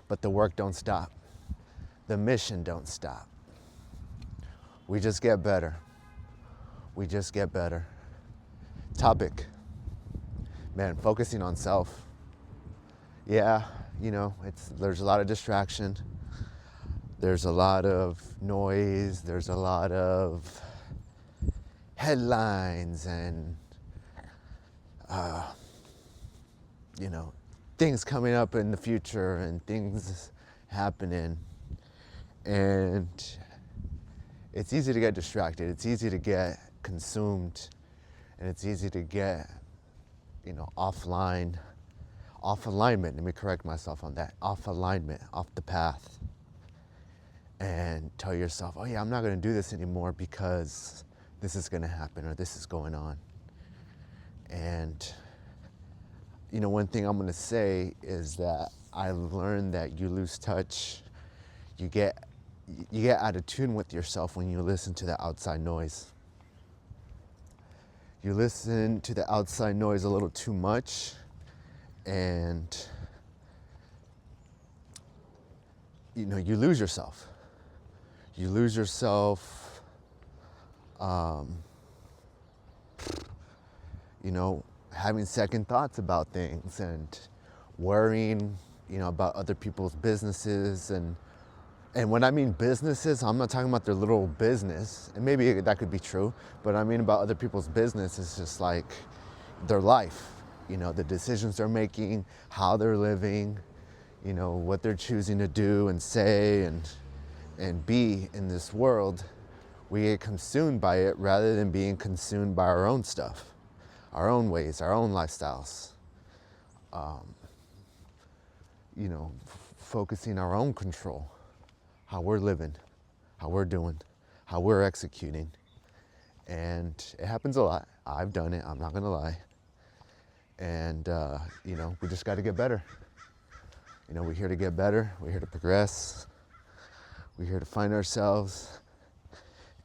But the work don't stop. The mission don't stop. We just get better. We just get better. Topic. Man, focusing on self. Yeah, there's a lot of distraction. There's a lot of noise. There's a lot of headlines and, things coming up in the future and things happening. And it's easy to get distracted. It's easy to get consumed. And it's easy to get, off alignment. Let me correct myself on that. Off alignment, off the path. And tell yourself, oh yeah, I'm not going to do this anymore because this is going to happen or this is going on. And one thing I'm going to say is that I learned that you lose touch. You get out of tune with yourself when you listen to the outside noise. You listen to the outside noise a little too much, and you lose yourself. You lose yourself, having second thoughts about things and worrying, about other people's businesses. And when I mean businesses, I'm not talking about their little business, and maybe that could be true, but I mean about other people's business is just like their life, the decisions they're making, how they're living, what they're choosing to do and say and be in this world. We get consumed by it rather than being consumed by our own stuff, our own ways, our own lifestyles. Focusing our own control, how we're living, how we're doing, how we're executing. And it happens a lot. I've done it, I'm not gonna lie. And, we just gotta get better. We're here to get better, we're here to progress, we're here to find ourselves.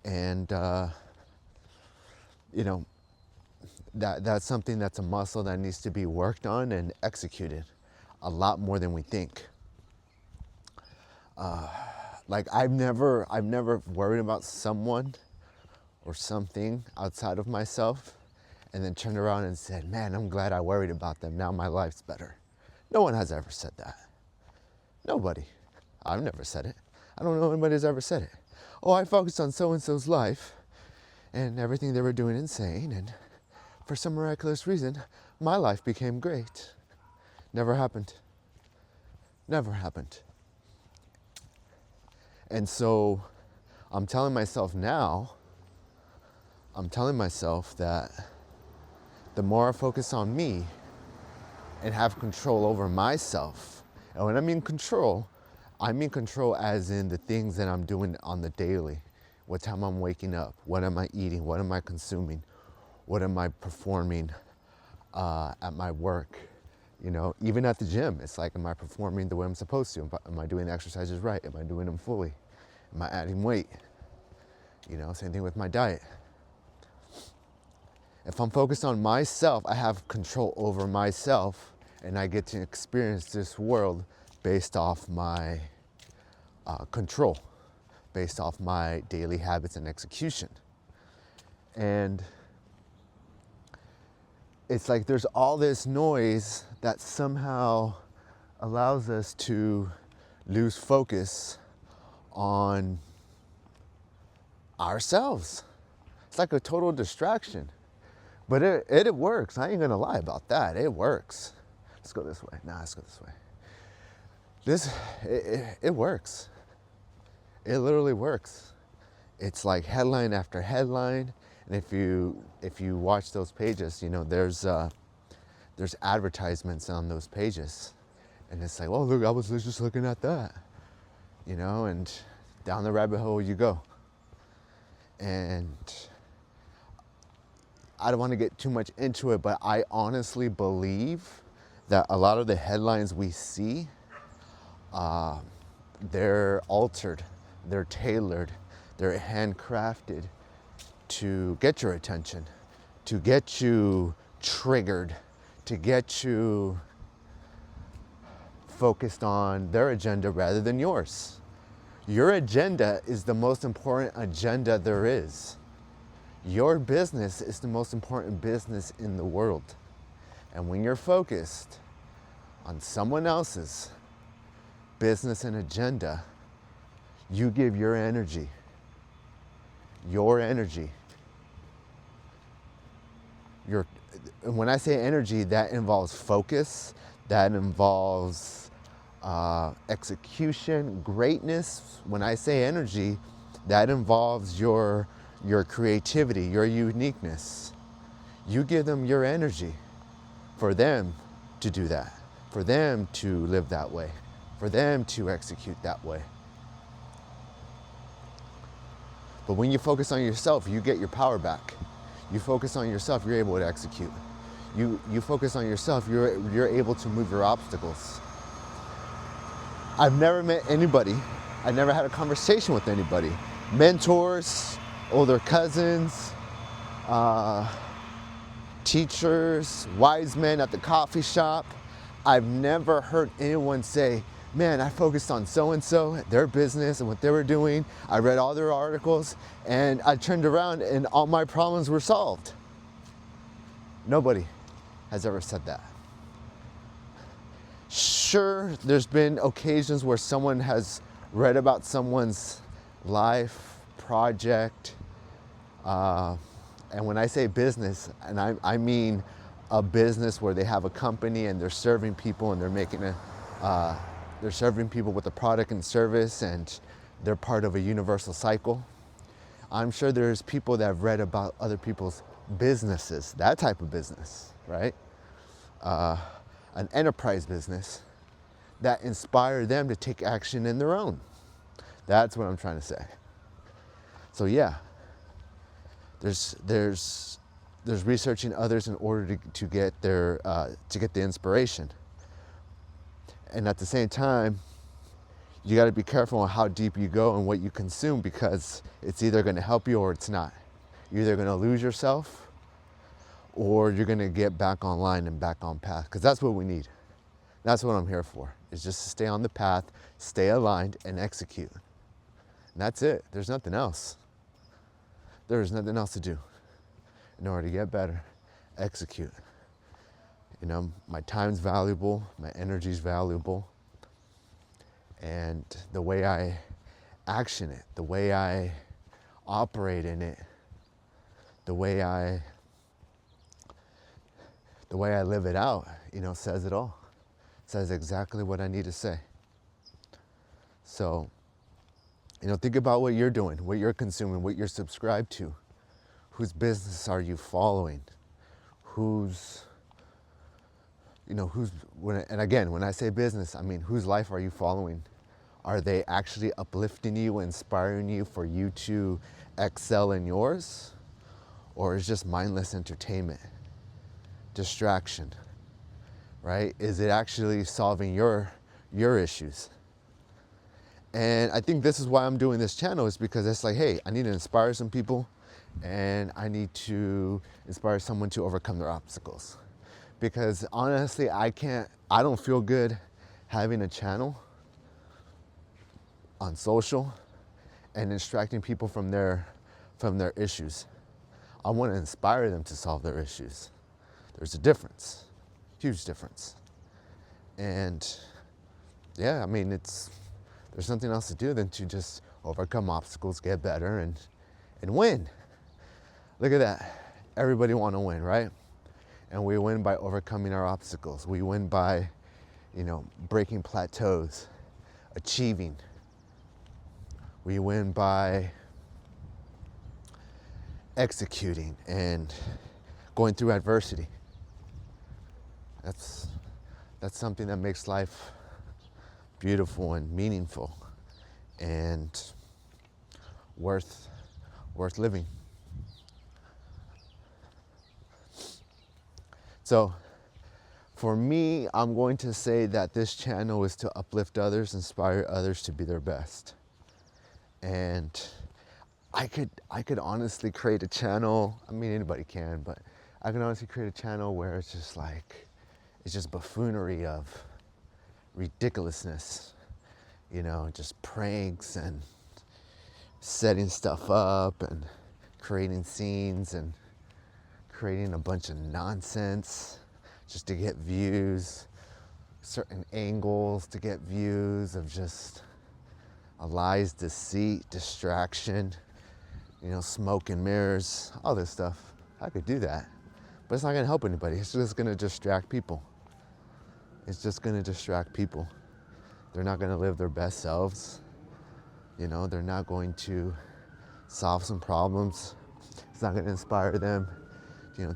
And, that's something that's a muscle that needs to be worked on and executed a lot more than we think. I've never worried about someone or something outside of myself and then turned around and said, man, I'm glad I worried about them. Now my life's better. No one has ever said that. Nobody. I've never said it. I don't know anybody's ever said it. Oh, I focused on so-and-so's life and everything they were doing insane, and for some miraculous reason, my life became great. Never happened. Never happened. And so I'm telling myself now, that the more I focus on me and have control over myself, and when I mean control as in the things that I'm doing on the daily. What time I'm waking up, what am I eating, what am I consuming, what am I performing at my work, even at the gym. It's like, am I performing the way I'm supposed to? Am I doing the exercises right? Am I doing them fully? Am I adding weight? Same thing with my diet. If I'm focused on myself, I have control over myself, and I get to experience this world based off my control, based off my daily habits and execution. And it's like there's all this noise that somehow allows us to lose focus on ourselves. It's like a total distraction. But it works. I ain't gonna lie about that. It works. Let's go this way. Let's go this way. It works. It literally works. It's like headline after headline. And if you watch those pages, there's advertisements on those pages. And it's like, oh, look, I was just looking at that. And down the rabbit hole you go. And I don't want to get too much into it, but I honestly believe that a lot of the headlines we see, they're altered, they're tailored, they're handcrafted to get your attention, to get you triggered, to get you focused on their agenda rather than yours. Your agenda is the most important agenda there is. Your business is the most important business in the world. And when you're focused on someone else's business and agenda, you give your energy. When I say energy, that involves focus, that involves execution, greatness. When I say energy, that involves your creativity, your uniqueness. You give them your energy for them to do that, for them to live that way, for them to execute that way. But when you focus on yourself, you get your power back. You focus on yourself, you're able to execute. You focus on yourself, you're able to move your obstacles. I've never met anybody, I never had a conversation with anybody, mentors, older cousins, teachers, wise men at the coffee shop. I've never heard anyone say, man, I focused on so-and-so, their business and what they were doing. I read all their articles and I turned around and all my problems were solved. Nobody has ever said that. Sure, there's been occasions where someone has read about someone's life, project, and when I say business, and I mean a business where they have a company and they're serving people and they're serving people with a product and service and they're part of a universal cycle. I'm sure there's people that have read about other people's businesses, that type of business, right? An enterprise business that inspired them to take action in their own. That's what I'm trying to say. So yeah, there's researching others in order to get the inspiration. And at the same time, you got to be careful on how deep you go and what you consume, because it's either going to help you or it's not. You're either going to lose yourself or you're going to get back online and back on path, because that's what we need. That's what I'm here for, is just to stay on the path, stay aligned, and execute. And that's it. There's nothing else. There's nothing else to do in order to get better. Execute. You know, my time's valuable, my energy's valuable, and the way I action it, the way I operate in it, the way I live it out, you know, says it all. Says exactly what I need to say. So, you know, think about what you're doing, what you're consuming, what you're subscribed to. Whose business are you following? And again, when I say business, I mean, whose life are you following? Are they actually uplifting you, inspiring you for you to excel in yours? Or is just mindless entertainment, distraction, right? Is it actually solving your issues? And I think this is why I'm doing this channel, is because it's like, hey, I need to inspire some people and I need to inspire someone to overcome their obstacles. Because honestly, I don't feel good having a channel on social and distracting people from their issues. I want to inspire them to solve their issues. There's a difference, huge difference. And yeah, I mean, there's nothing else to do than to just overcome obstacles, get better, and win. Look at that. Everybody want to win, right? And we win by overcoming our obstacles. We win by, you know, breaking plateaus, achieving. We win by executing and going through adversity. That's something that makes life beautiful and meaningful and worth living. So for me, I'm going to say that this channel is to uplift others, inspire others to be their best. And I could honestly create a channel. I mean, anybody can, but I can honestly create a channel where it's just buffoonery of ridiculousness, just pranks and setting stuff up and creating scenes and creating a bunch of nonsense just to get views, certain angles to get views of just lies, deceit, distraction, smoke and mirrors, all this stuff. I could do that, but it's not gonna help anybody. It's just gonna distract people. It's just gonna distract people. They're not gonna live their best selves. They're not going to solve some problems. It's not gonna inspire them,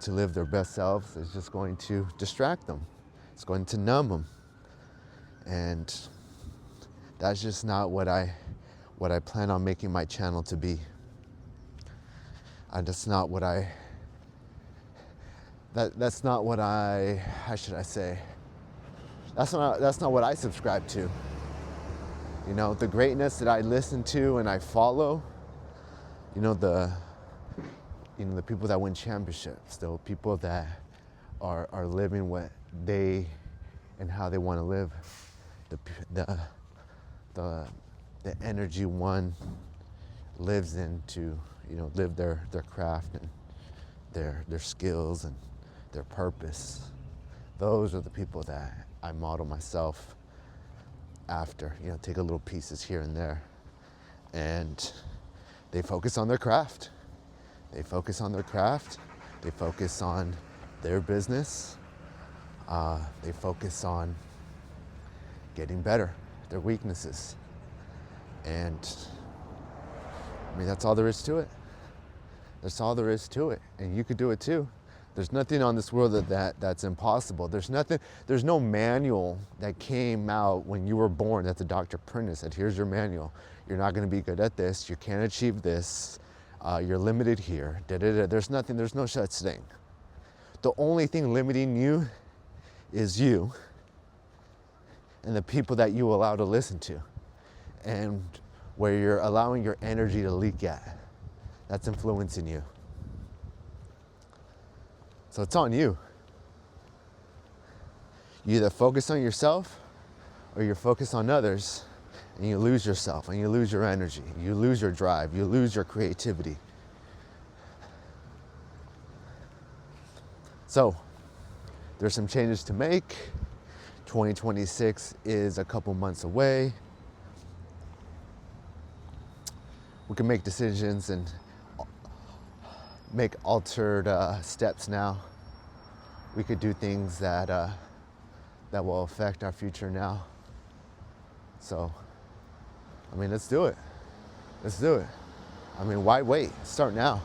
to live their best selves. It's just going to distract them. It's going to numb them. And that's just not what I plan on making my channel to be. That's not what how should I say? That's not what I subscribe to. The greatness that I listen to and I follow, the people that win championships, the people that are living what they and how they want to live, the energy one lives in to live their craft and their skills and their purpose. Those are the people that I model myself after. Take a little pieces here and there, and they focus on their craft. They focus on their craft. They focus on their business. They focus on getting better, their weaknesses. And that's all there is to it. That's all there is to it. And you could do it too. There's nothing on this world that's impossible. There's no manual that came out when you were born that the doctor printed said, here's your manual. You're not gonna be good at this. You can't achieve this. You're limited here. There's no such thing. The only thing limiting you is you and the people that you allow to listen to, and where you're allowing your energy to leak at. That's influencing you. So it's on you. You either focus on yourself or you focus on others, and you lose yourself and you lose your energy, you lose your drive, you lose your creativity. So there's some changes to make. 2026 is a couple months away. We can make decisions and make altered steps now. We could do things that will affect our future now. So, let's do it. Let's do it. Why wait? Start now.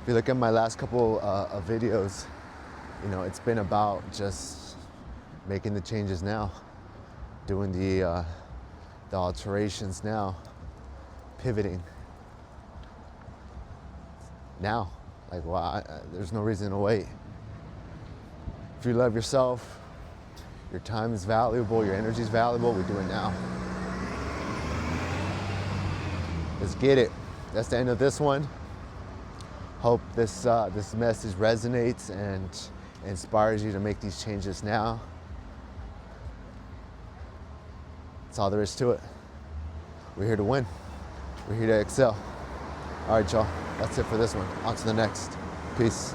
If you look at my last couple of videos, it's been about just making the changes now, doing the alterations now, pivoting now. There's no reason to wait. If you love yourself, your time is valuable, your energy is valuable, we do it now. Let's get it. That's the end of this one. Hope this message resonates and inspires you to make these changes now. That's all there is to it. We're here to win. We're here to excel. All right, y'all. That's it for this one. On to the next. Peace.